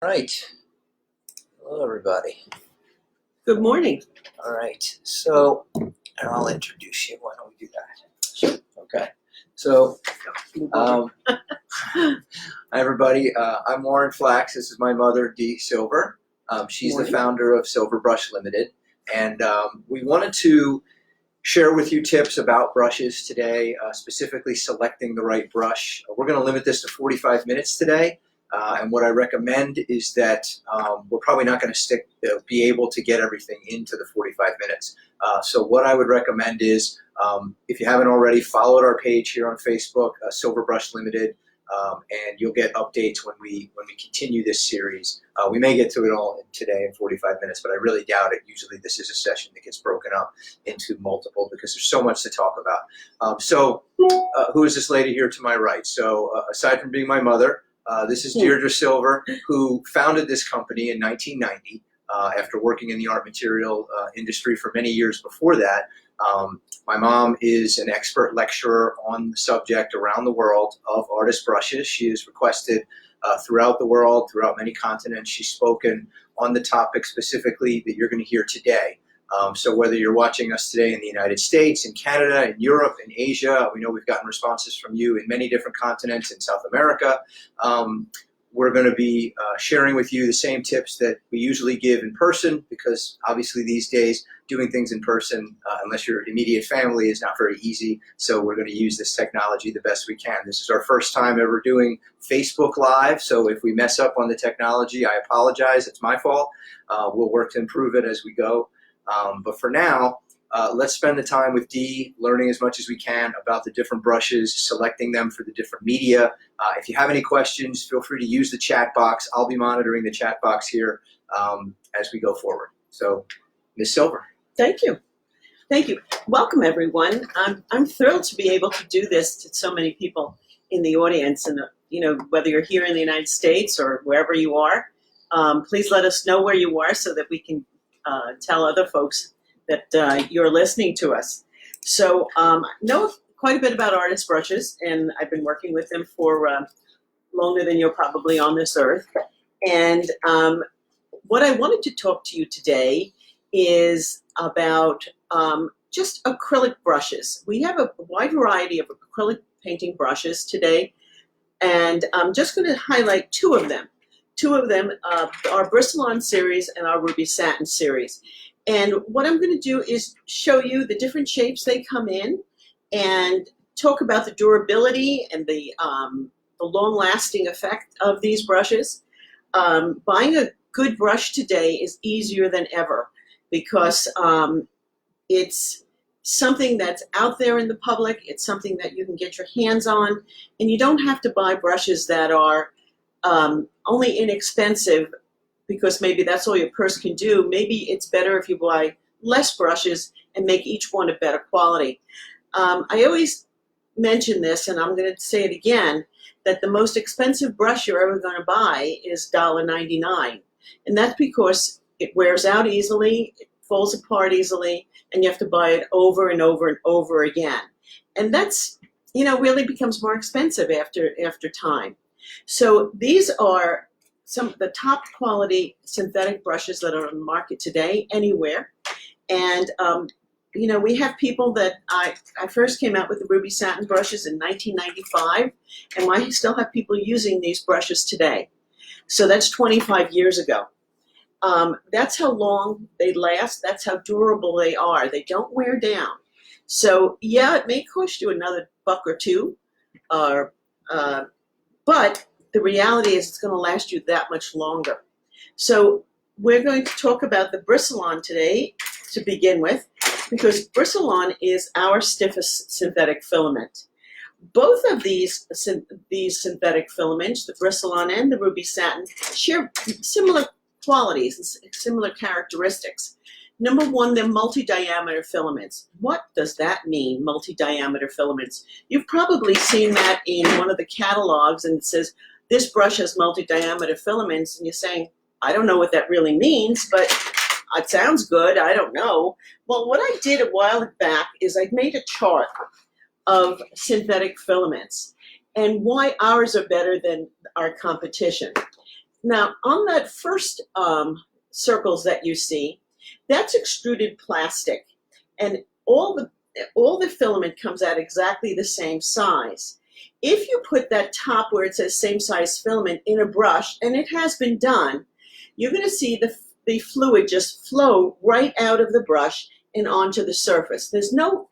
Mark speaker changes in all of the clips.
Speaker 1: All right. Hello, everybody.
Speaker 2: Good morning.
Speaker 1: All right. So, and I'll introduce you. Why don't we do that?
Speaker 2: Sure.
Speaker 1: Okay. So, hi, everybody. I'm Warren Flax. This is my mother, Dee Silver. She's the founder of Silver Brush Limited. And we wanted to share with you tips about brushes today, specifically selecting the right brush. We're going to limit this to 45 minutes today. And what I recommend is that we're probably not going to be able to get everything into the 45 minutes. So what I would recommend is, if you haven't already, followed our page here on Facebook, Silver Brush Limited, and you'll get updates when we continue this series. We may get to it all today in 45 minutes, but I really doubt it. Usually this is a session that gets broken up into multiple because there's so much to talk about. Who is this lady here to my right? So aside from being my mother, this is Deirdre Silver, who founded this company in 1990 after working in the art material industry for many years before that. My mom is an expert lecturer on the subject around the world of artist brushes. She is requested throughout the world, throughout many continents. She's spoken on the topic specifically that you're going to hear today. So whether you're watching us today in the United States, in Canada, in Europe, in Asia, we know we've gotten responses from you in many different continents, in South America. We're going to be sharing with you the same tips that we usually give in person, because obviously these days doing things in person, unless you're immediate family, is not very easy. So we're going to use this technology the best we can. This is our first time ever doing Facebook Live. So if we mess up on the technology, I apologize. It's my fault. We'll work to improve it as we go. But for now, let's spend the time with Dee, learning as much as we can about the different brushes, selecting them for the different media. If you have any questions, feel free to use the chat box. I'll be monitoring the chat box here as we go forward. So, Ms. Silver.
Speaker 2: Thank you. Thank you. Welcome, everyone. I'm thrilled to be able to do this to so many people in the audience. And, whether you're here in the United States or wherever you are, please let us know where you are so that we can tell other folks that you're listening to us. So I know quite a bit about artist brushes, and I've been working with them for longer than you're probably on this earth. And what I wanted to talk to you today is about just acrylic brushes. We have a wide variety of acrylic painting brushes today, and I'm just going to highlight two of them. Two of them are Bristle On series and our Ruby Satin series. And what I'm going to do is show you the different shapes they come in and talk about the durability and the long-lasting effect of these brushes. Buying a good brush today is easier than ever because it's something that's out there in the public. It's something that you can get your hands on, and you don't have to buy brushes that are only inexpensive because maybe that's all your purse can do. Maybe it's better if you buy less brushes and make each one of better quality. I always mention this, and I'm going to say it again, that the most expensive brush you're ever going to buy is $1.99. And that's because it wears out easily, it falls apart easily, and you have to buy it over and over and over again. And that's, really becomes more expensive after time. So these are some of the top quality synthetic brushes that are on the market today, anywhere. And, we have people that I first came out with the Ruby Satin brushes in 1995, and I still have people using these brushes today. So that's 25 years ago. That's how long they last. That's how durable they are. They don't wear down. So yeah, it may cost you another $1 or $2, but the reality is it's going to last you that much longer. So we're going to talk about the Bristle On today to begin with, because Bristle On is our stiffest synthetic filament. Both of these synthetic filaments, the Bristle On and the Ruby Satin, share similar qualities and similar characteristics. Number one, they're multi-diameter filaments. What does that mean, multi-diameter filaments? You've probably seen that in one of the catalogs, and it says, this brush has multi-diameter filaments, and you're saying, I don't know what that really means, but it sounds good, I don't know. Well, what I did a while back is I made a chart of synthetic filaments and why ours are better than our competition. Now, on that first circles that you see, that's extruded plastic, and all the filament comes out exactly the same size. If you put that top where it says same size filament in a brush, and it has been done, you're going to see the fluid just flow right out of the brush and onto the surface. There's no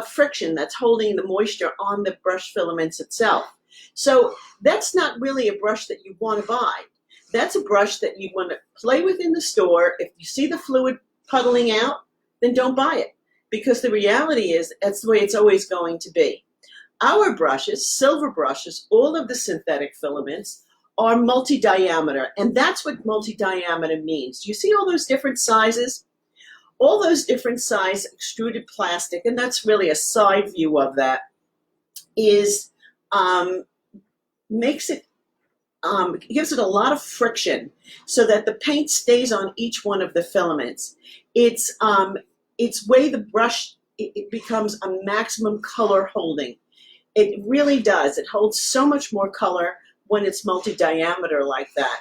Speaker 2: friction that's holding the moisture on the brush filaments itself. So that's not really a brush that you want to buy. That's a brush that you want to play with in the store. If you see the fluid puddling out, then don't buy it, because the reality is that's the way it's always going to be. Our brushes, silver brushes, all of the synthetic filaments are multi-diameter, and that's what multi-diameter means. You see all those different sizes? All those different size extruded plastic, and that's really a side view of that, is makes it gives it a lot of friction so that the paint stays on each one of the filaments. It's way the brush, it becomes a maximum color holding. It really does. It holds so much more color when it's multi-diameter like that.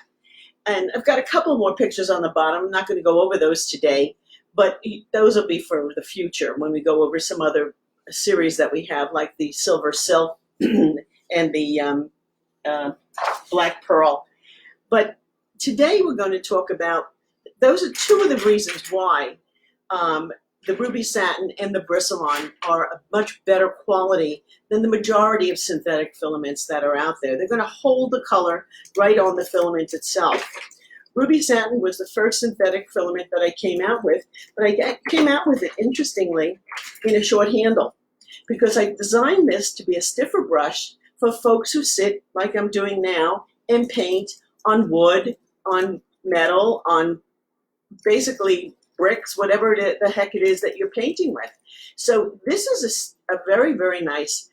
Speaker 2: And I've got a couple more pictures on the bottom. I'm not going to go over those today, but those will be for the future when we go over some other series that we have, like the Silver Silk and the Black Pearl. But today we're going to talk about, those are two of the reasons why the Ruby Satin and the Bristle On are a much better quality than the majority of synthetic filaments that are out there. They're going to hold the color right on the filament itself. Ruby Satin was the first synthetic filament that I came out with, but I came out with it, interestingly, in a short handle, because I designed this to be a stiffer brush for folks who sit, like I'm doing now, and paint on wood, on metal, on basically bricks, whatever the heck it is that you're painting with. So this is a very, very nice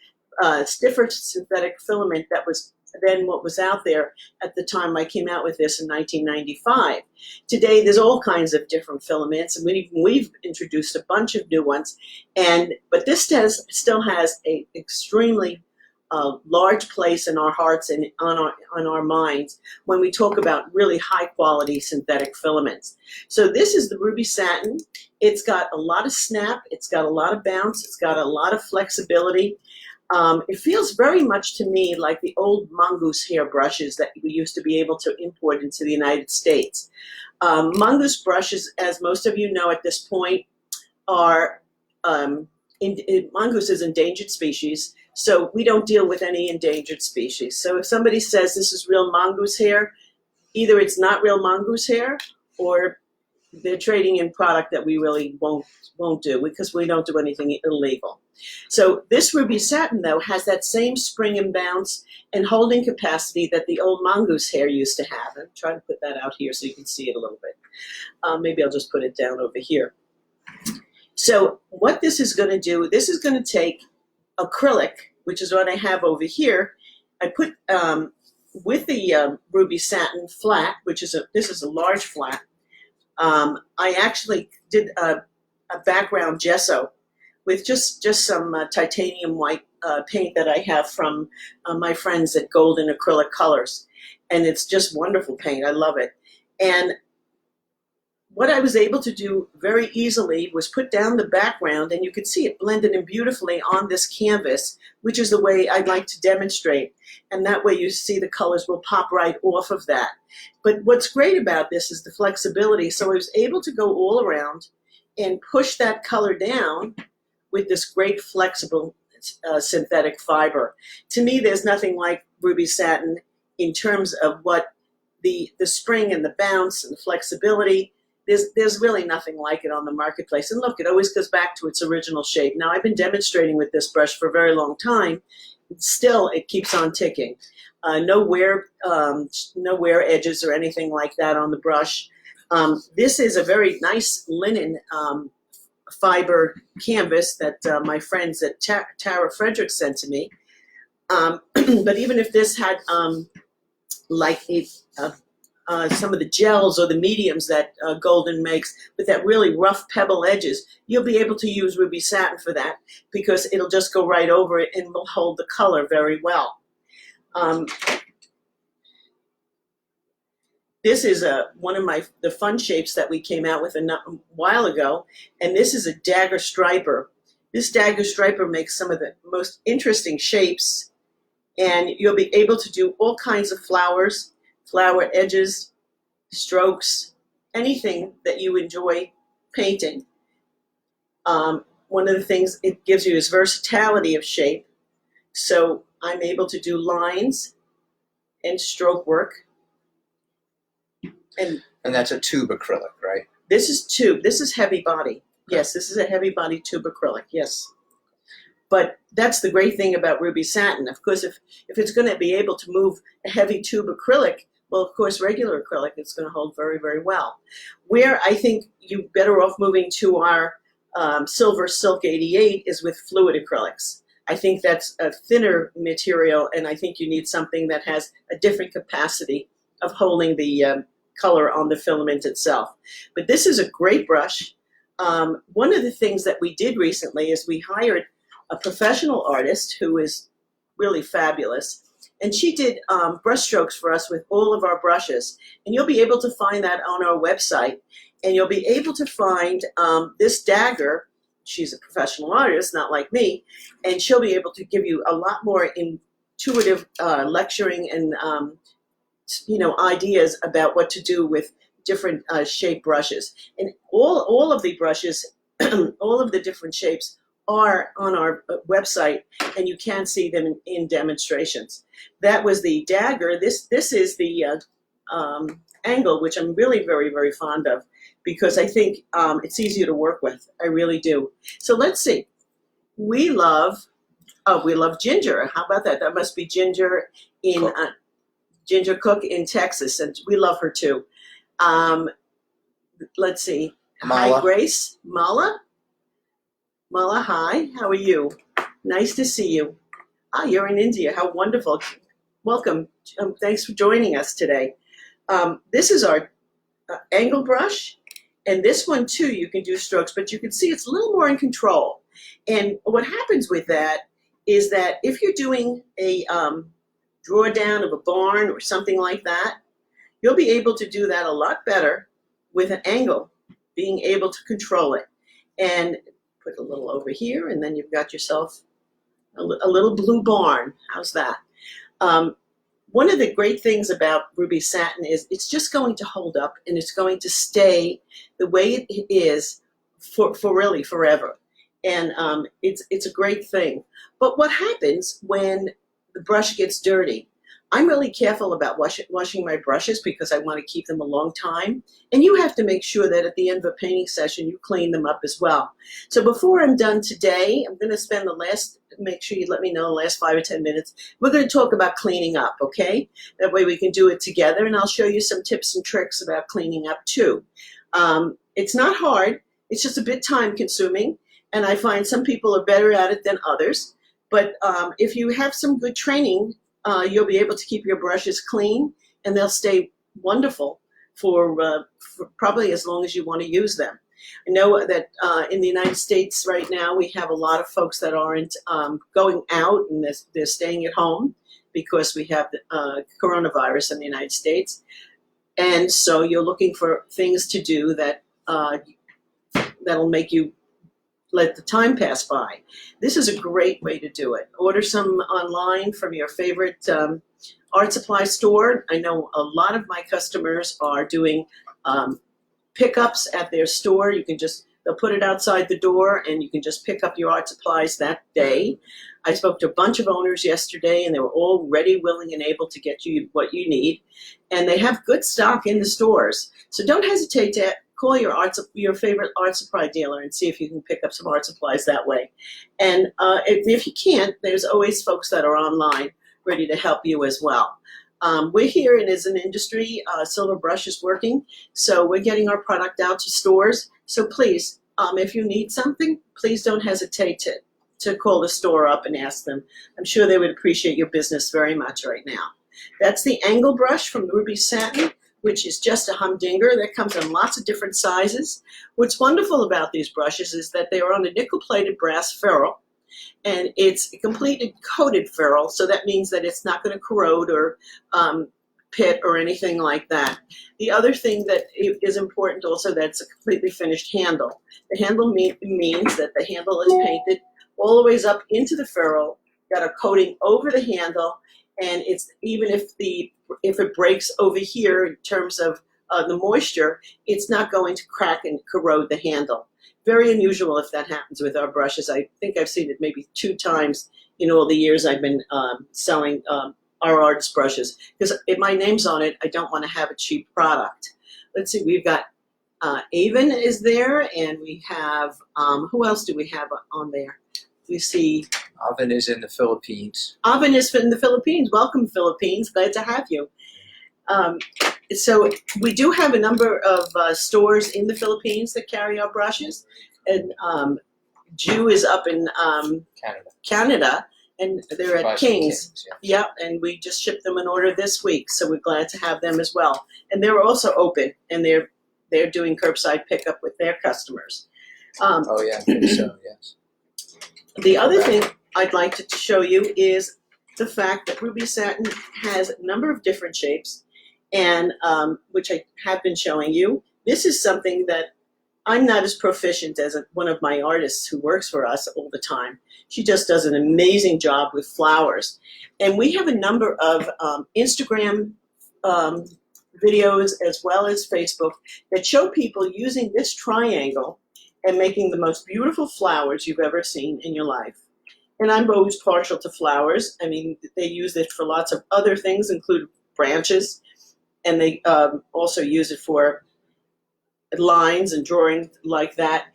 Speaker 2: stiffer synthetic filament that was then what was out there at the time I came out with this in 1995. Today, there's all kinds of different filaments, and we've introduced a bunch of new ones. But this still has a extremely large place in our hearts and on our minds when we talk about really high quality synthetic filaments. So this is the Ruby Satin. It's got a lot of snap, it's got a lot of bounce, it's got a lot of flexibility. It feels very much to me like the old mongoose hair brushes that we used to be able to import into the United States. Mongoose brushes, as most of you know at this point, are mongoose is an endangered species, so we don't deal with any endangered species. So if somebody says this is real mongoose hair, either it's not real mongoose hair, or they're trading in product that we really won't do, because we don't do anything illegal. So this Ruby Satin, though, has that same spring and bounce and holding capacity that the old mongoose hair used to have. I'm trying to put that out here so you can see it a little bit. Maybe I'll just put it down over here. So what this is going to do, this is going to take acrylic, which is what I have over here. I put with the Ruby Satin flat, which is this is a large flat. I actually did a background gesso with just some titanium white paint that I have from my friends at Golden Acrylic Colors, and it's just wonderful paint. I love it. And what I was able to do very easily was put down the background, and you could see it blended in beautifully on this canvas, which is the way I'd like to demonstrate. And that way you see the colors will pop right off of that. But what's great about this is the flexibility. So I was able to go all around and push that color down with this great flexible synthetic fiber. To me, there's nothing like Ruby Satin in terms of what the spring and the bounce and the flexibility. There's really nothing like it on the marketplace. And look, it always goes back to its original shape. Now, I've been demonstrating with this brush for a very long time. Still, it keeps on ticking. No wear edges or anything like that on the brush. This is a very nice linen fiber canvas that my friends at Tara Frederick sent to me. But even if this had like some of the gels or the mediums that Golden makes with that really rough pebble edges, you'll be able to use Ruby Satin for that, because it'll just go right over it and will hold the color very well. This is one of the fun shapes that we came out with a while ago, and this is a dagger striper. This dagger striper makes some of the most interesting shapes, and you'll be able to do all kinds of flowers, flower edges, strokes, anything that you enjoy painting. One of the things it gives you is versatility of shape. So I'm able to do lines and stroke work. And
Speaker 1: that's a tube acrylic, right?
Speaker 2: this is tube. This is heavy body. Yes, this is a heavy body tube acrylic. Yes. But that's the great thing about Ruby Satin. Of course, if it's going to be able to move a heavy tube acrylic, well, of course, regular acrylic it's going to hold very, very well. Where I think you're better off moving to our Silver Silk 88 is with fluid acrylics. I think that's a thinner material, and I think you need something that has a different capacity of holding the color on the filament itself. But this is a great brush. One of the things that we did recently is we hired a professional artist who is really fabulous, and she did brush strokes for us with all of our brushes. And you'll be able to find that on our website, and you'll be able to find this Dagger. She's a professional artist, not like me, and she'll be able to give you a lot more intuitive lecturing and ideas about what to do with different shape brushes. And all of the brushes, all of the different shapes are on our website, and you can see them in demonstrations. That was the Dagger. This is the angle, which I'm really very, very fond of, because I think it's easier to work with. I really do. So let's see. We love Ginger. How about that? That must be Ginger in Ginger Cook in Texas, and we love her too. Let's see.
Speaker 1: Mala.
Speaker 2: Hi, Grace. Mala, hi. How are you? Nice to see you. You're in India. How wonderful. Welcome. Thanks for joining us today. This is our angle brush. And this one, too, you can do strokes, but you can see it's a little more in control. And what happens with that is that if you're doing a drawdown of a barn or something like that, you'll be able to do that a lot better with an angle, being able to control it. And put a little over here, and then you've got yourself a little blue barn. How's that? One of the great things about Ruby Satin is it's just going to hold up, and it's going to stay the way it is for really forever. And it's a great thing. But what happens when the brush gets dirty? I'm really careful about washing my brushes because I want to keep them a long time. And you have to make sure that at the end of a painting session, you clean them up as well. So before I'm done today, I'm going to spend make sure you let me know the last 5 or 10 minutes. We're going to talk about cleaning up, okay? That way we can do it together, and I'll show you some tips and tricks about cleaning up too. It's not hard. It's just a bit time consuming, and I find some people are better at it than others. But if you have some good training, you'll be able to keep your brushes clean, and they'll stay wonderful for probably as long as you want to use them. I know that in the United States right now, we have a lot of folks that aren't going out, and they're staying at home because we have the coronavirus in the United States. And so you're looking for things to do that that'll make you let the time pass by. This is a great way to do it. Order some online from your favorite art supply store. I know a lot of my customers are doing pickups at their store. They'll put it outside the door, and you can just pick up your art supplies that day. I spoke to a bunch of owners yesterday, and they were all ready, willing, and able to get you what you need. And they have good stock in the stores. So don't hesitate to call your favorite art supply dealer and see if you can pick up some art supplies that way. And if you can't, there's always folks that are online ready to help you as well. We're here, and as an industry, Silver Brush is working, so we're getting our product out to stores. So please, if you need something, please don't hesitate to call the store up and ask them. I'm sure they would appreciate your business very much right now. That's the angle brush from Ruby Satin, which is just a humdinger that comes in lots of different sizes. What's wonderful about these brushes is that they are on a nickel-plated brass ferrule, and it's a completely coated ferrule, so that means that it's not going to corrode or pit or anything like that. The other thing that is important also, that's a completely finished handle. The handle means that the handle is painted all the ways up into the ferrule, got a coating over the handle, and it's even if it breaks over here in terms of the moisture, it's not going to crack and corrode the handle. Very unusual if that happens with our brushes. I think I've seen it maybe 2 times in all the years I've been selling our artist brushes, because if my name's on it, I don't want to have a cheap product. Let's see, we've got Avon is there, and we have, who else do we have on there? We see
Speaker 1: Oven is in the Philippines.
Speaker 2: Avon is in the Philippines. Welcome, Philippines. Glad to have you. So we do have a number of stores in the Philippines that carry our brushes. And Jew is up in Canada, and they're at King's. Yeah, and we just shipped them an order this week, so we're glad to have them as well. And they're also open, and they're doing curbside pickup with their customers.
Speaker 1: Oh yeah, I think so, yes.
Speaker 2: The other thing I'd like to show you is the fact that Ruby Satin has a number of different shapes, and which I have been showing you. This is something that I'm not as proficient as one of my artists who works for us all the time. She just does an amazing job with flowers. And we have a number of Instagram videos as well as Facebook that show people using this triangle and making the most beautiful flowers you've ever seen in your life. And I'm always partial to flowers. I mean, they use it for lots of other things, including branches, and they also use it for lines and drawing like that.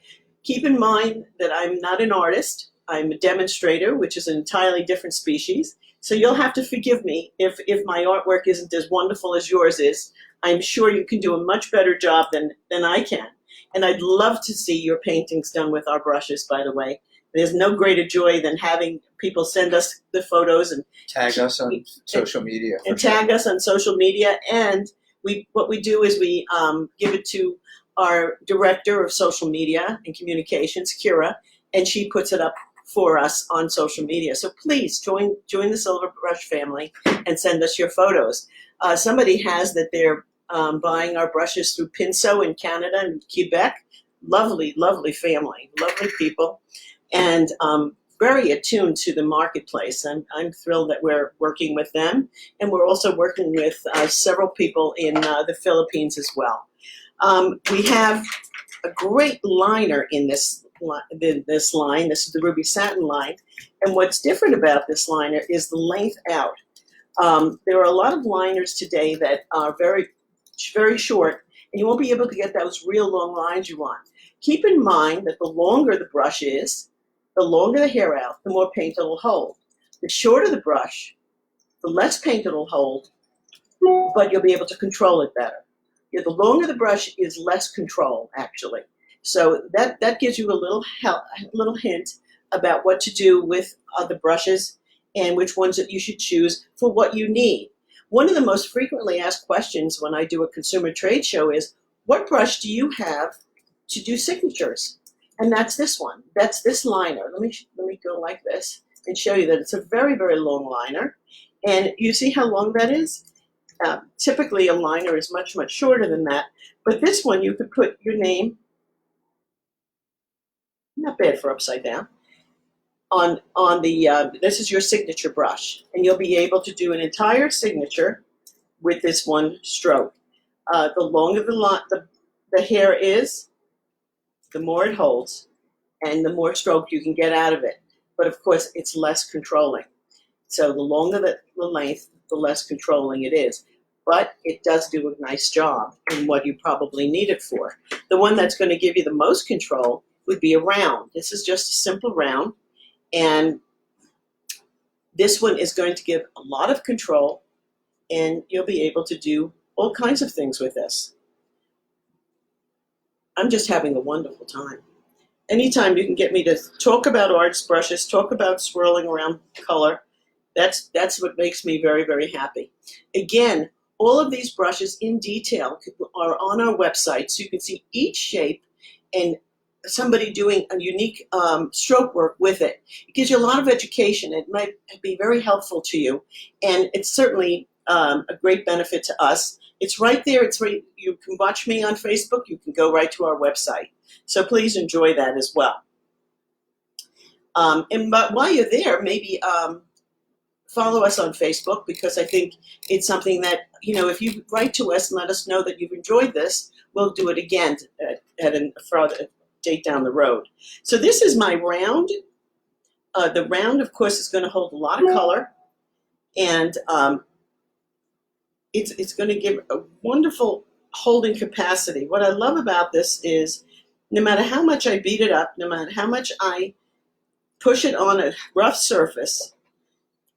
Speaker 2: Keep in mind that I'm not an artist. I'm a demonstrator, which is an entirely different species. So you'll have to forgive me if my artwork isn't as wonderful as yours is. I'm sure you can do a much better job than I can. And I'd love to see your paintings done with our brushes, by the way. There's no greater joy than having people send us the photos and
Speaker 1: tag us on social media.
Speaker 2: And tag us on social media. And what we do is we give it to our director of social media and communications, Kira, and she puts it up for us on social media. So please join the Silver Brush family and send us your photos. Somebody has that they're buying our brushes through Pinso in Canada and Quebec. Lovely, lovely family, lovely people, and very attuned to the marketplace. I'm thrilled that we're working with them, and we're also working with several people in the Philippines as well. We have a great liner in this line. This is the Ruby Satin line, and what's different about this liner is the length out. There are a lot of liners today that are very, very short, and you won't be able to get those real long lines you want. Keep in mind that the longer the brush is, the longer the hair out, the more paint it'll hold. The shorter the brush, the less paint it'll hold, but you'll be able to control it better. Yeah, the longer the brush is less control, actually. So that gives you a little hint about what to do with the brushes and which ones that you should choose for what you need. One of the most frequently asked questions when I do a consumer trade show is, what brush do you have to do signatures? And that's this one. That's this liner. Let me go like this and show you that it's a very, very long liner. And you see how long that is? Typically a liner is much, much shorter than that. But this one, you could put your name, not bad for upside down, on the, this is your signature brush. And you'll be able to do an entire signature with this one stroke. The longer the hair is, the more it holds, and the more stroke you can get out of it. But of course, it's less controlling. So the longer the length, the less controlling it is. But it does do a nice job in what you probably need it for. The one that's going to give you the most control would be a round. This is just a simple round, and this one is going to give a lot of control, and you'll be able to do all kinds of things with this. I'm just having a wonderful time. Anytime you can get me to talk about artist brushes, talk about swirling around color, that's what makes me very, very happy. Again, all of these brushes in detail are on our website, so you can see each shape and somebody doing a unique stroke work with it. It gives you a lot of education. It might be very helpful to you, and it's certainly a great benefit to us. It's right there. It's right. You can watch me on Facebook. You can go right to our website. So please enjoy that as well. But while you're there, maybe follow us on Facebook, because I think it's something that, if you write to us and let us know that you've enjoyed this, we'll do it again at a further date down the road. So this is my round. The round, of course, is going to hold a lot of color, and it's going to give a wonderful holding capacity. What I love about this is no matter how much I beat it up, no matter how much I push it on a rough surface,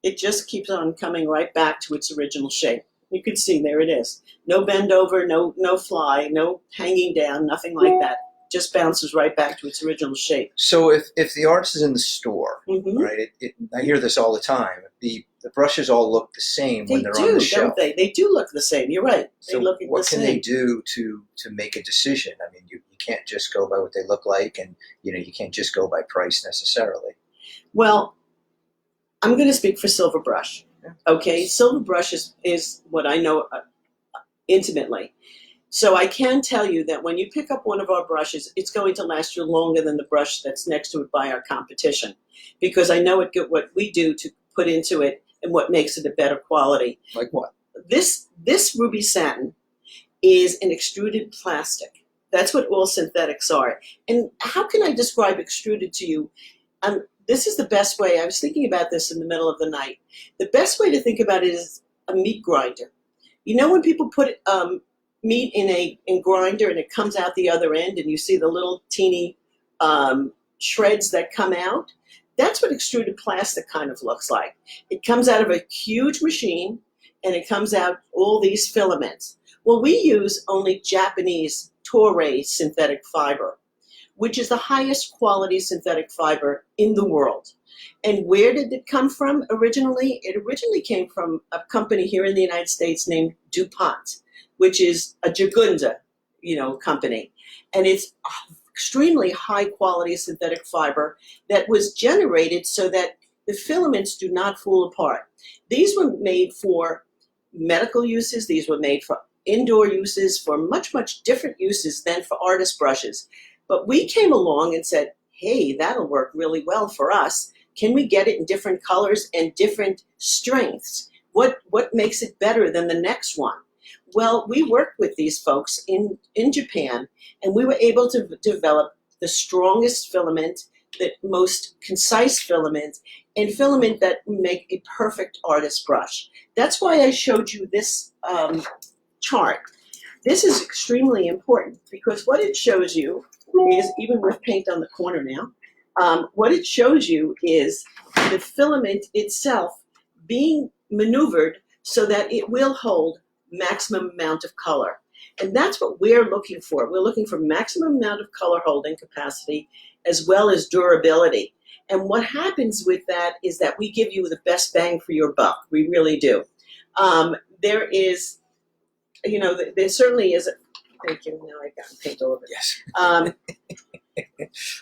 Speaker 2: it just keeps on coming right back to its original shape. You can see there it is. No bend over, no fly, no hanging down, nothing like that. Just bounces right back to its original shape.
Speaker 1: So if the artist is in the store, right? I hear this all the time. The brushes all look the same when they're on the shelf.
Speaker 2: Don't they? They do look the same. You're right. They look the same.
Speaker 1: What can they do to make a decision? I mean, you can't just go by what they look like, and you can't just go by price necessarily.
Speaker 2: Well, I'm going to speak for Silver Brush. Okay, Silver Brush is what I know intimately. So I can tell you that when you pick up one of our brushes, it's going to last you longer than the brush that's next to it by our competition, because I know what we do to put into it and what makes it a better quality.
Speaker 1: Like what? This
Speaker 2: Ruby Satin is an extruded plastic. That's what all synthetics are. And how can I describe extruded to you? This is the best way. I was thinking about this in the middle of the night. The best way to think about it is a meat grinder. When people put meat in a grinder and it comes out the other end and you see the little teeny shreds that come out? That's what extruded plastic kind of looks like. It comes out of a huge machine and it comes out all these filaments. Well, we use only Japanese Toray synthetic fiber, which is the highest quality synthetic fiber in the world. And where did it come from originally? It originally came from a company here in the United States named DuPont, which is a Jagunda, company. And it's extremely high quality synthetic fiber that was generated so that the filaments do not fall apart. These were made for medical uses. These were made for indoor uses, for much, much different uses than for artist brushes. But we came along and said, hey, that'll work really well for us. Can we get it in different colors and different strengths? What makes it better than the next one? Well, we worked with these folks in Japan, and we were able to develop the strongest filament, the most concise filament, and filament that make a perfect artist brush. That's why I showed you this chart. This is extremely important, because what it shows you is, even with paint on the corner now, what it shows you is the filament itself being maneuvered so that it will hold maximum amount of color. And that's what we're looking for. We're looking for maximum amount of color holding capacity as well as durability. And what happens with that is that we give you the best bang for your buck. We really do. There certainly is thank you. Now I got paint all over.
Speaker 1: Yes.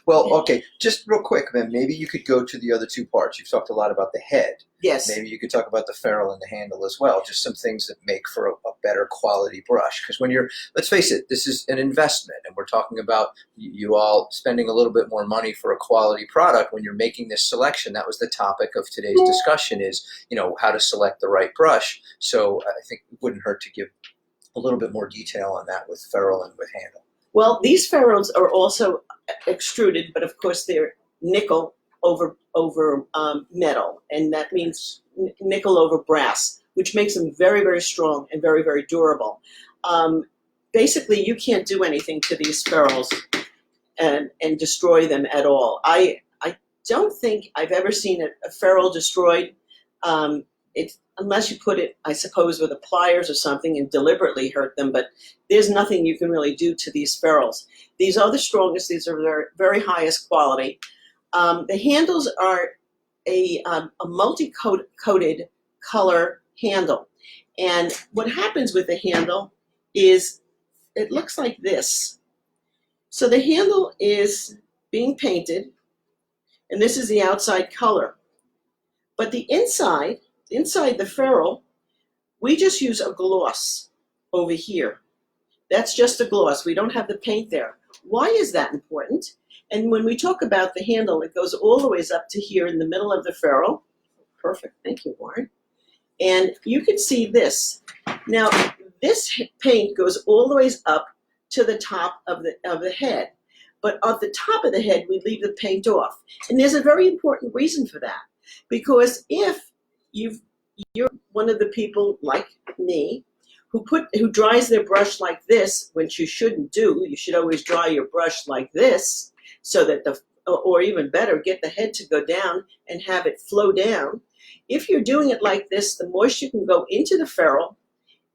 Speaker 1: Well, okay, just real quick, man, maybe you could go to the other two parts. You've talked a lot about the head.
Speaker 2: Yes.
Speaker 1: Maybe you could talk about the ferrule and the handle as well, just some things that make for a better quality brush. Because when let's face it, this is an investment, and we're talking about you all spending a little bit more money for a quality product. When you're making this selection, that was the topic of today's discussion, is, how to select the right brush. So I think it wouldn't hurt to give a little bit more detail on that with ferrule and with handle.
Speaker 2: Well, these ferrules are also extruded, but of course they're nickel over metal, and that means nickel over brass, which makes them very, very strong and very, very durable. Basically, you can't do anything to these ferrules and destroy them at all. I don't think I've ever seen a ferrule destroyed. Unless you put it, I suppose, with a pliers or something and deliberately hurt them, but there's nothing you can really do to these ferrules. These are the strongest. These are their very highest quality. The handles are a multi-coated color handle. And what happens with the handle is it looks like this. So the handle is being painted, and this is the outside color. But the inside the ferrule, we just use a gloss over here. That's just a gloss. We don't have the paint there. Why is that important? And when we talk about the handle, it goes all the ways up to here in the middle of the ferrule. Perfect. Thank you, Warren. And you can see this. Now, this paint goes all the ways up to the top of the head. But at the top of the head, we leave the paint off. And there's a very important reason for that. Because if you're one of the people like me who dries their brush like this, which you shouldn't do, you should always dry your brush like this, so that or even better, get the head to go down and have it flow down. If you're doing it like this, the moisture can go into the ferrule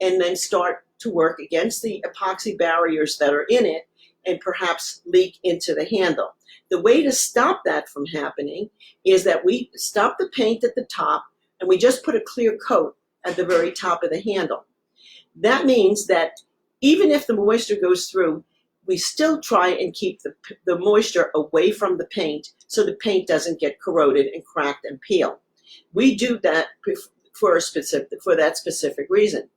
Speaker 2: and then start to work against the epoxy barriers that are in it and perhaps leak into the handle. The way to stop that from happening is that we stop the paint at the top and we just put a clear coat at the very top of the handle. That means that even if the moisture goes through, we still try and keep the moisture away from the paint so the paint doesn't get corroded and cracked and peel. We do that for that specific reason.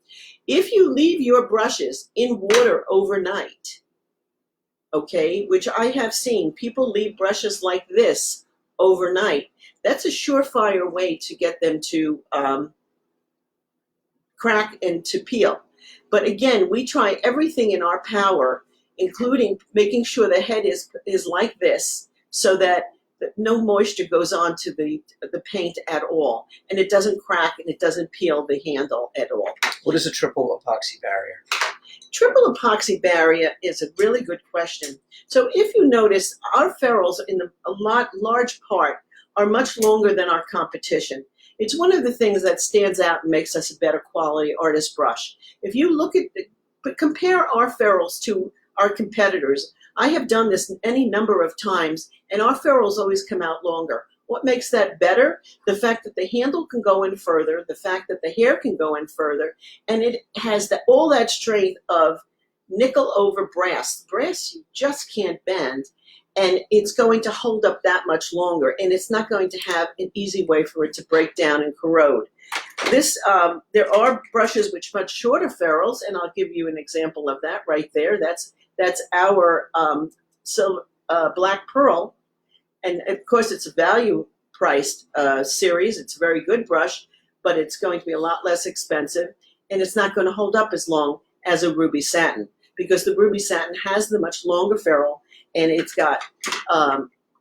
Speaker 2: If you leave your brushes in water overnight, okay, which I have seen, people leave brushes like this overnight, that's a surefire way to get them to crack and to peel. But again, we try everything in our power, including making sure the head is like this, so that no moisture goes on to the paint at all, and it doesn't crack and it doesn't peel the handle at all.
Speaker 1: What is a triple epoxy barrier?
Speaker 2: Triple epoxy barrier is a really good question. So if you notice, our ferrules in large part are much longer than our competition. It's one of the things that stands out and makes us a better quality artist brush. If you look at compare our ferrules to our competitors, I have done this any number of times, and our ferrules always come out longer. What makes that better? The fact that the handle can go in further, the fact that the hair can go in further, and it has all that strength of nickel over brass. Brass you just can't bend, and it's going to hold up that much longer, and it's not going to have an easy way for it to break down and corrode. There are brushes with much shorter ferrules, and I'll give you an example of that right there. That's our Black Pearl, and of course it's a value-priced series. It's a very good brush, but it's going to be a lot less expensive, and it's not going to hold up as long as a Ruby Satin, because the Ruby Satin has the much longer ferrule, and it's got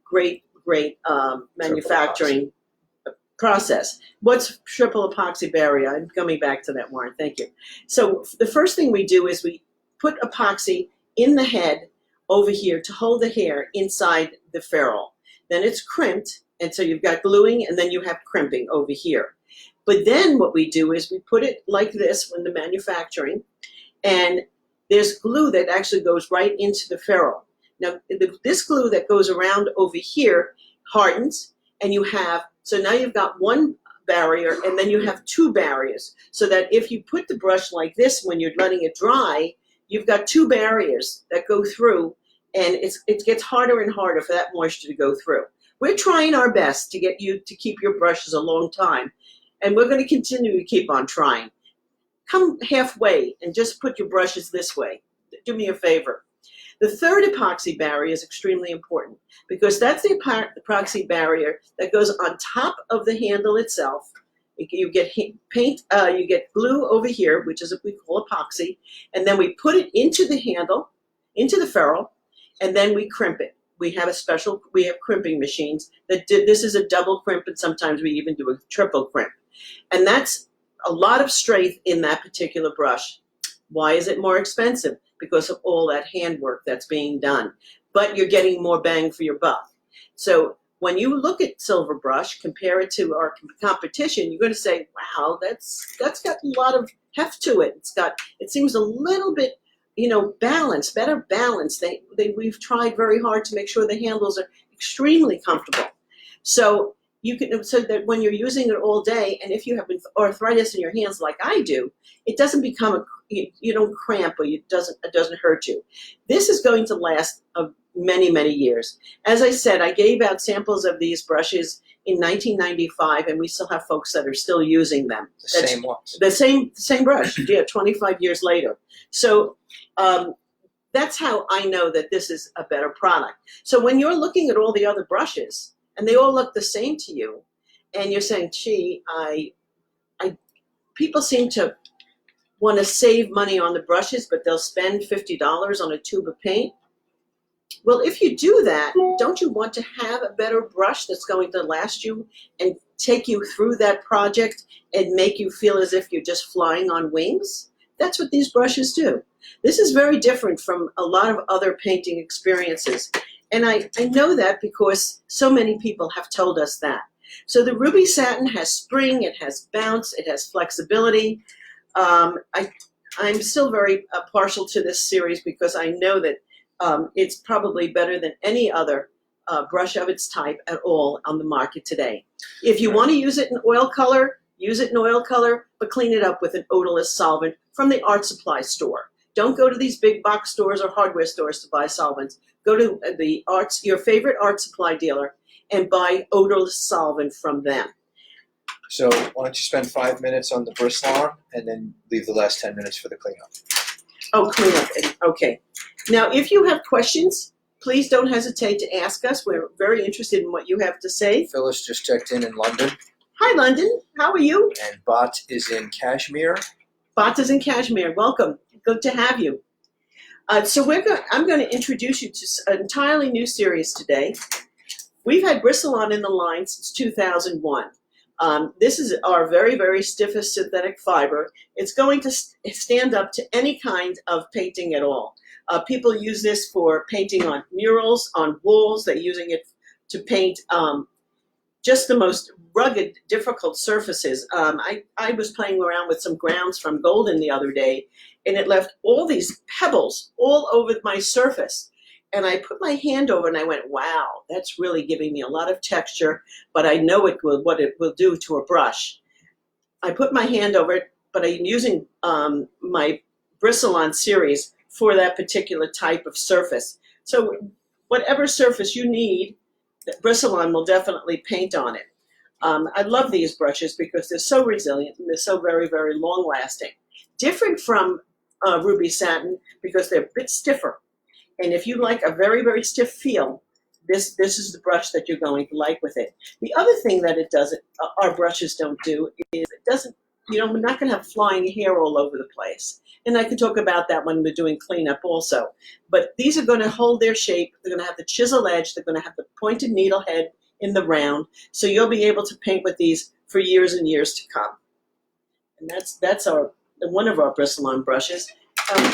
Speaker 2: great manufacturing process. What's triple epoxy barrier? I'm coming back to that, Warren. Thank you. So the first thing we do is we put epoxy in the head over here to hold the hair inside the ferrule. Then it's crimped, and so you've got gluing, and then you have crimping over here. But then what we do is we put it like this when the manufacturing, and there's glue that actually goes right into the ferrule. Now, this glue that goes around over here hardens, and so now you've got one barrier, and then you have two barriers, so that if you put the brush like this when you're letting it dry, you've got two barriers that go through, and it gets harder and harder for that moisture to go through. We're trying our best to get you to keep your brushes a long time, and we're going to continue to keep on trying. Come halfway and just put your brushes this way. Do me a favor. The third epoxy barrier is extremely important, because that's the epoxy barrier that goes on top of the handle itself. You get paint, you get glue over here, which is what we call epoxy, and then we put it into the handle, into the ferrule, and then we crimp it. We have crimping machines that this is a double crimp, and sometimes we even do a triple crimp. And that's a lot of strength in that particular brush. Why is it more expensive? Because of all that handwork that's being done. But you're getting more bang for your buck. So when you look at Silver Brush, compare it to our competition, you're going to say, wow, that's got a lot of heft to it. It seems a little bit, balanced, better balanced. We've tried very hard to make sure the handles are extremely comfortable. So that when you're using it all day, and if you have arthritis in your hands like I do, it doesn't become you don't cramp, or it doesn't hurt you. This is going to last many, many years. As I said, I gave out samples of these brushes in 1995, and we still have folks that are still using them.
Speaker 1: The same ones.
Speaker 2: The same brush, yeah, 25 years later. So that's how I know that this is a better product. So when you're looking at all the other brushes, and they all look the same to you, and you're saying, gee, people seem to want to save money on the brushes, but they'll spend $50 on a tube of paint. Well, if you do that, don't you want to have a better brush that's going to last you and take you through that project and make you feel as if you're just flying on wings? That's what these brushes do. This is very different from a lot of other painting experiences. And I know that because so many people have told us that. So the Ruby Satin has spring, it has bounce, it has flexibility. I'm still very partial to this series because I know that it's probably better than any other brush of its type at all on the market today. If you want to use it in oil color, use it in oil color, but clean it up with an odorless solvent from the art supply store. Don't go to these big box stores or hardware stores to buy solvents. Go to your favorite art supply dealer and buy odorless solvent from them.
Speaker 1: So why don't you spend 5 minutes on the Bristle On and then leave the last 10 minutes for the cleanup.
Speaker 2: Oh, cleanup. Okay. Now, if you have questions, please don't hesitate to ask us. We're very interested in what you have to say.
Speaker 1: Phyllis just checked in London.
Speaker 2: Hi, London. How are you?
Speaker 1: And Bot is in Kashmir.
Speaker 2: Bot is in Kashmir. Welcome. Good to have you. So I'm going to introduce you to an entirely new series today. We've had Bristle On in the line since 2001. This is our very, very stiffest synthetic fiber. It's going to stand up to any kind of painting at all. People use this for painting on murals, on walls. They're using it to paint just the most rugged, difficult surfaces. I was playing around with some grounds from Golden the other day, and it left all these pebbles all over my surface. And I put my hand over and I went, wow, that's really giving me a lot of texture, but I know what it will do to a brush. I put my hand over it, but I'm using my Bristle On series for that particular type of surface. So whatever surface you need, Bristle On will definitely paint on it. I love these brushes because they're so resilient and they're so very, very long lasting. Different from Ruby Satin because they're a bit stiffer. And if you like a very, very stiff feel, this is the brush that you're going to like with it. The other thing that it doesn't, our brushes don't do, is it doesn't, we're not going to have flying hair all over the place. And I can talk about that when we're doing cleanup also. But these are going to hold their shape. They're going to have the chisel edge. They're going to have the pointed needle head in the round. So you'll be able to paint with these for years and years to come. And that's one of our Bristle On brushes.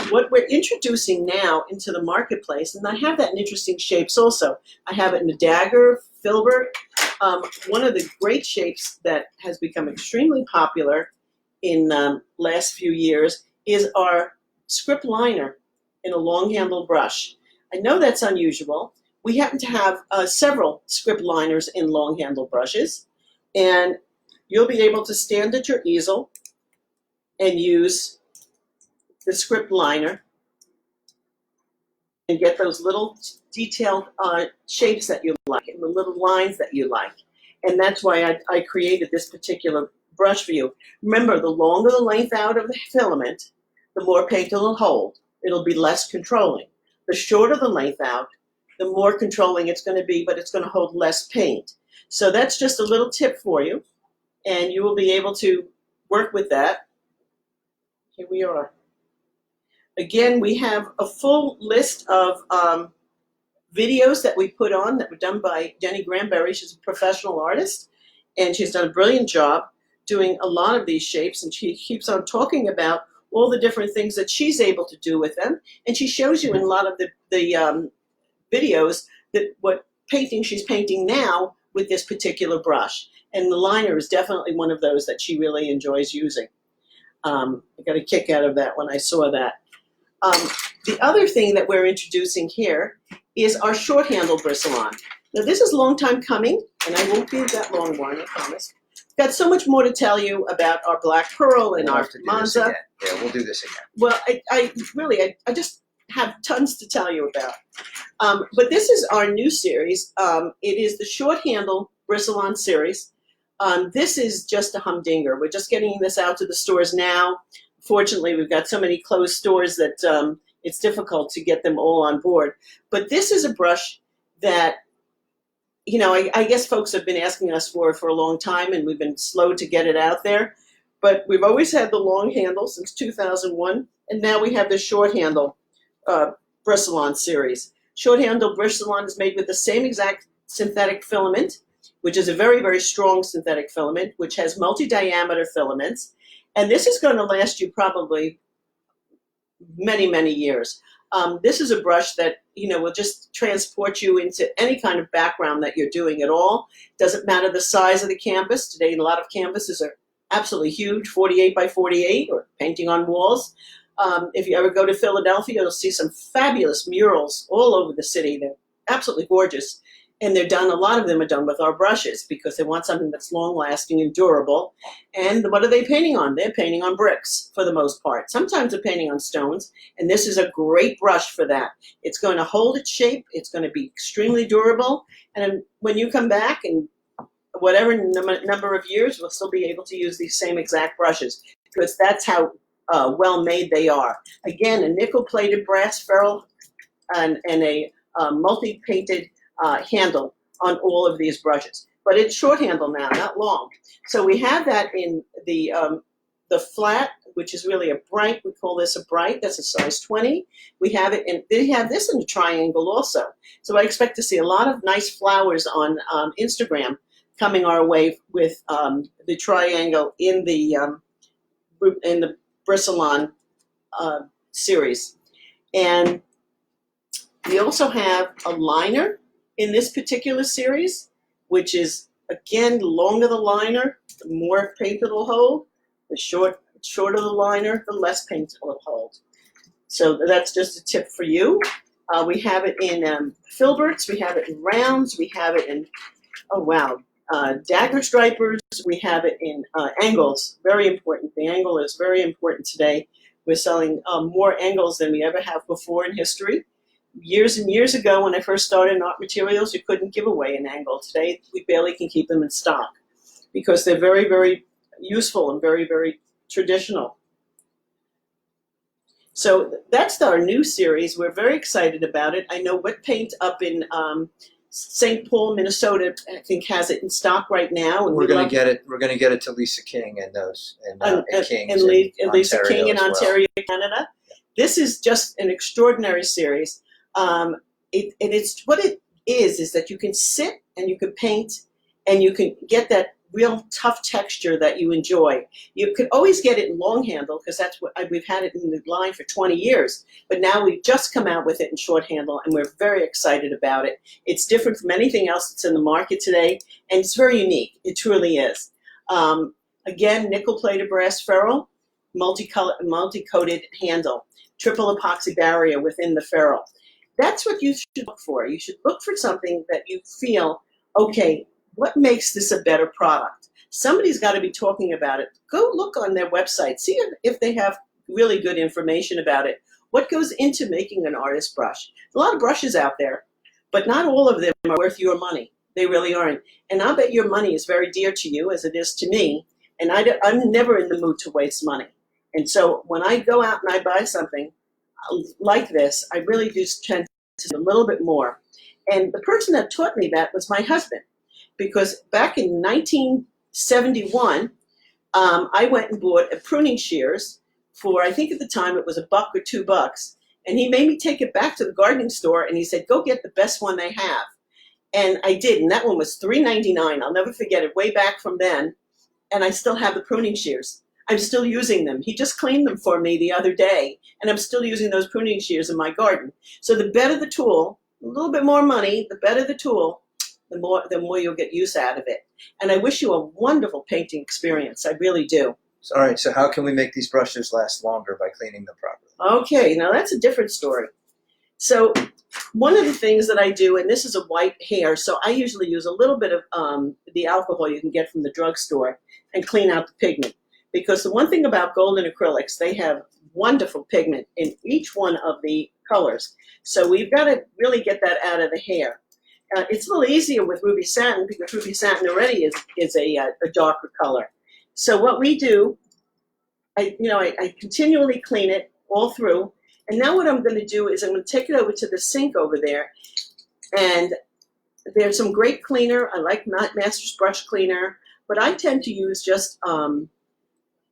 Speaker 2: What we're introducing now into the marketplace, and I have that in interesting shapes also. I have it in the Dagger, filbert. One of the great shapes that has become extremely popular in last few years is our script liner in a long handle brush. I know that's unusual. We happen to have several script liners in long handle brushes, and you'll be able to stand at your easel and use the script liner and get those little detailed shapes that you like and the little lines that you like. And that's why I created this particular brush for you. Remember, the longer the length out of the filament, the more paint it'll hold. It'll be less controlling. The shorter the length out, the more controlling it's going to be, but it's going to hold less paint. So that's just a little tip for you, and you will be able to work with that. Here we are. Again, we have a full list of videos that we put on that were done by Jenny Granberry. She's a professional artist, and she's done a brilliant job doing a lot of these shapes, and she keeps on talking about all the different things that she's able to do with them, and she shows you in a lot of the videos that what painting she's painting now with this particular brush. And the liner is definitely one of those that she really enjoys using. I got a kick out of that when I saw that. The other thing that we're introducing here is our short handle Bristle On. Now this is a long time coming, and I won't be that long, Warren, I promise. Got so much more to tell you about our Black Pearl and our Monza.
Speaker 1: Yeah, we'll do this again.
Speaker 2: Well, I just have tons to tell you about. But this is our new series. It is the short handle Bristle On series. This is just a humdinger. We're just getting this out to the stores now. Fortunately, we've got so many closed stores that it's difficult to get them all on board. But this is a brush that, you know, I guess folks have been asking us for a long time, and we've been slow to get it out there. But we've always had the long handle since 2001, and now we have the short handle Bristle On series. Short handle Bristle On is made with the same exact synthetic filament, which is a very, very strong synthetic filament, which has multi-diameter filaments. And this is going to last you probably many, many years. This is a brush that, you know, will just transport you into any kind of background that you're doing at all. Doesn't matter the size of the canvas. Today, a lot of canvases are absolutely huge, 48 by 48, or painting on walls. If you ever go to Philadelphia, you'll see some fabulous murals all over the city. They're absolutely gorgeous. And they're done, a lot of them are done with our brushes because they want something that's long-lasting and durable. And what are they painting on? They're painting on bricks for the most part. Sometimes they're painting on stones, and this is a great brush for that. It's going to hold its shape. It's going to be extremely durable. And when you come back in whatever number of years, we'll still be able to use these same exact brushes because that's how well made they are. Again, a nickel-plated brass ferrule and a multi-painted handle on all of these brushes. But it's short handle now, not long. So we have that in the flat, which is really a bright. We call this a bright. That's a size 20. We have it in, they have this in a triangle also. So I expect to see a lot of nice flowers on Instagram coming our way with the triangle in the Bristle On series. And we also have a liner in this particular series, which is, again, the longer the liner, the more paint it'll hold. The shorter the liner, the less paint it'll hold. So that's just a tip for you. We have it in filberts, we have it in rounds, we have it in, oh wow, dagger stripers, we have it in angles, very important. The angle is very important today. We're selling more angles than we ever have before in history. Years and years ago, when I first started in art materials, you couldn't give away an angle. Today, we barely can keep them in stock because they're very, very useful and very, very traditional. So that's our new series. We're very excited about it. I know Wet Paint up in St. Paul, Minnesota, I think has it in stock right now. And
Speaker 1: we're going to get it. We're going to get it to Lisa King and those and Kings
Speaker 2: and Lisa King in Ontario,
Speaker 1: well.
Speaker 2: Canada. This is just an extraordinary series. It's what it is that you can sit and you can paint and you can get that real tough texture that you enjoy. You could always get it in long handle because that's what we've had it in the line for 20 years. But now we've just come out with it in short handle and we're very excited about it. It's different from anything else that's in the market today and it's very unique. It truly is. Again, nickel-plated brass ferrule, multi-coated handle, triple epoxy barrier within the ferrule. That's what you should look for. You should look for something that you feel, okay, what makes this a better product? Somebody's got to be talking about it. Go look on their website. See if they have really good information about it. What goes into making an artist brush? A lot of brushes out there, but not all of them are worth your money. They really aren't. And I'll bet your money is very dear to you as it is to me. And I'm never in the mood to waste money. And so when I go out and I buy something like this, I really do tend to do a little bit more. And the person that taught me that was my husband. Because back in 1971, I went and bought a pruning shears for, I think at the time it was $1 or $2. And he made me take it back to the gardening store and he said, go get the best one they have. And I did, and that one was $3.99. I'll never forget it, way back from then. And I still have the pruning shears. I'm still using them. He just cleaned them for me the other day, and I'm still using those pruning shears in my garden. So the better the tool, a little bit more money, the better the tool, the more you'll get use out of it. And I wish you a wonderful painting experience. I really do.
Speaker 1: All right, so how can we make these brushes last longer by cleaning them properly?
Speaker 2: Okay, now that's a different story. So one of the things that I do, and this is a white hair, so I usually use a little bit of the alcohol you can get from the drugstore and clean out the pigment. Because the one thing about golden acrylics, they have wonderful pigment in each one of the colors. So we've got to really get that out of the hair. It's a little easier with Ruby Satin because Ruby Satin already is a darker color. So what we do, I continually clean it all through. And now what I'm going to do is I'm going to take it over to the sink over there. And there's some great cleaner. I like Master's Brush Cleaner, but I tend to use just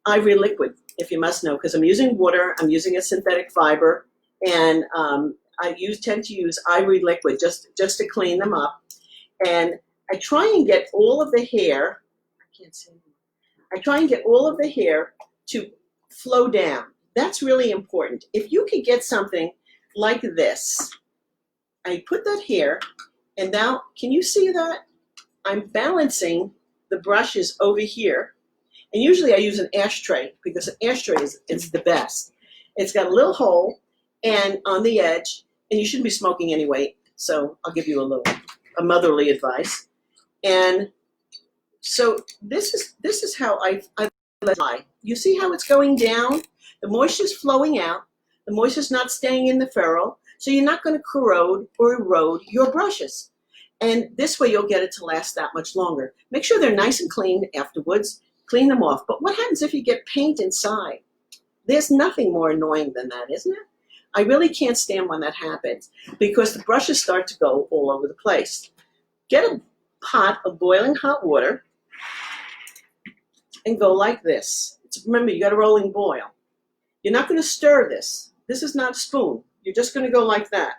Speaker 2: Ivory Liquid, if you must know, because I'm using water, I'm using a synthetic fiber, and I tend to use Ivory Liquid just to clean them up. And I try and get all of the hair, I try and get all of the hair to flow down. That's really important. If you could get something like this, I put that here, and now, can you see that? I'm balancing the brushes over here. And usually I use an ashtray because an ashtray is the best. It's got a little hole and on the edge, and you shouldn't be smoking anyway, so I'll give you a motherly advice. And so this is how I let dry. You see how it's going down? The moisture's flowing out. The moisture's not staying in the ferrule, so you're not going to corrode or erode your brushes. And this way you'll get it to last that much longer. Make sure they're nice and clean afterwards. Clean them off. But what happens if you get paint inside? There's nothing more annoying than that, isn't it? I really can't stand when that happens because the brushes start to go all over the place. Get a pot of boiling hot water and go like this. Remember, you got a rolling boil. You're not going to stir this. This is not a spoon. You're just going to go like that.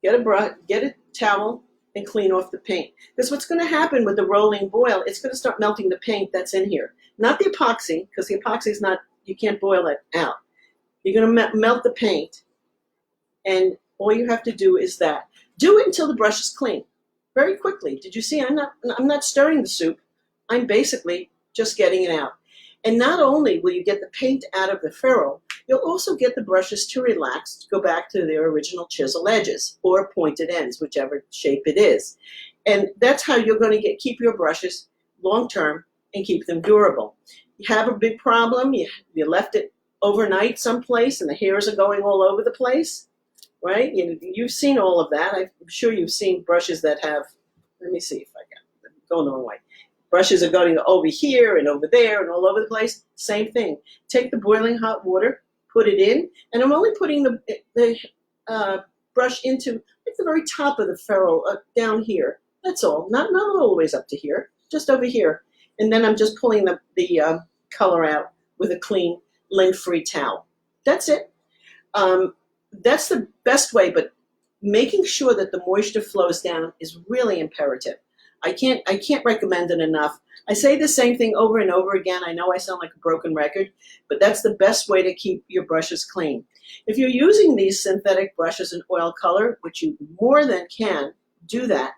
Speaker 2: Get a towel, and clean off the paint. Because what's going to happen with the rolling boil, it's going to start melting the paint that's in here. Not the epoxy, because the epoxy is not, you can't boil it out. You're going to melt the paint, and all you have to do is that. Do it until the brush is clean. Very quickly. Did you see? I'm not stirring the soup. I'm basically just getting it out. And not only will you get the paint out of the ferrule, you'll also get the brushes to relax, to go back to their original chisel edges or pointed ends, whichever shape it is. And that's how you're going to keep your brushes long-term and keep them durable. You have a big problem, you left it overnight someplace and the hairs are going all over the place, right? You've seen all of that. I'm sure you've seen brushes that have, let me see if I can, going the wrong way. Brushes are going over here and over there and all over the place. Same thing. Take the boiling hot water, put it in, and I'm only putting the brush into like the very top of the ferrule down here. That's all. Not all the ways up to here, just over here. And then I'm just pulling the color out with a clean, lint-free towel. That's it. That's the best way, but making sure that the moisture flows down is really imperative. I can't recommend it enough. I say the same thing over and over again. I know I sound like a broken record, but that's the best way to keep your brushes clean. If you're using these synthetic brushes in oil color, which you more than can, do that.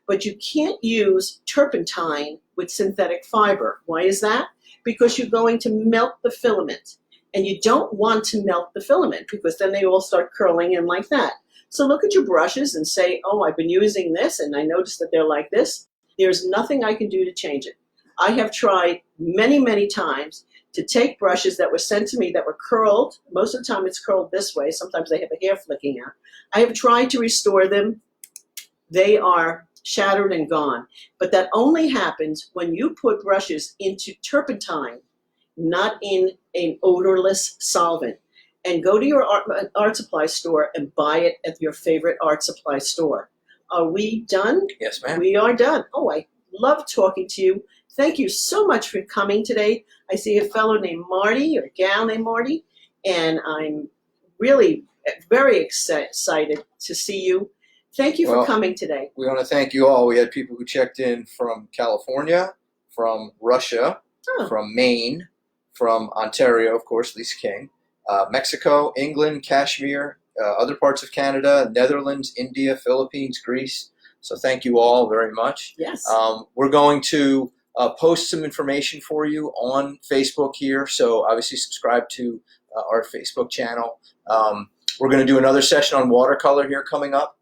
Speaker 2: But you can't use turpentine with synthetic fiber. Why is that? Because you're going to melt the filament. And you don't want to melt the filament because then they all start curling in like that. So look at your brushes and say, oh, I've been using this and I noticed that they're like this. There's nothing I can do to change it. I have tried many, many times to take brushes that were sent to me that were curled. Most of the time it's curled this way. Sometimes they have a hair flicking out. I have tried to restore them. They are shattered and gone. But that only happens when you put brushes into turpentine, not in an odorless solvent. And go to your art supply store and buy it at your favorite art supply store. Are we done?
Speaker 1: Yes, ma'am.
Speaker 2: We are done. Oh, I love talking to you. Thank you so much for coming today. I see a fellow named Marty, or a gal named Marty, and I'm really very excited to see you. Thank you for coming today.
Speaker 1: We want to thank you all. We had people who checked in from California, from Russia, from Maine, from Ontario, of course, Lisa King, Mexico, England, Kashmir, other parts of Canada, Netherlands, India, Philippines, Greece. So thank you all very much.
Speaker 2: Yes.
Speaker 1: We're going to post some information for you on Facebook here. So obviously subscribe to our Facebook channel. We're going to do another session on watercolor here coming up.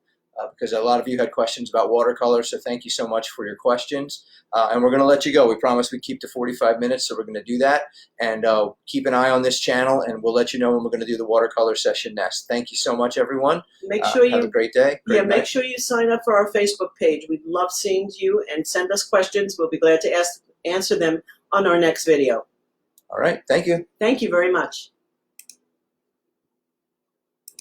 Speaker 1: because a lot of you had questions about watercolor, so thank you so much for your questions. And we're going to let you go. We promised we'd keep to 45 minutes, so we're going to do that. And keep an eye on this channel, and we'll let you know when we're going to do the watercolor session next. Thank you so much, everyone.
Speaker 2: Make sure
Speaker 1: have a great day.
Speaker 2: Make sure you sign up for our Facebook page. We'd love seeing you, and send us questions. We'll be glad to answer them on our next video.
Speaker 1: All right. Thank you.
Speaker 2: Thank you very much.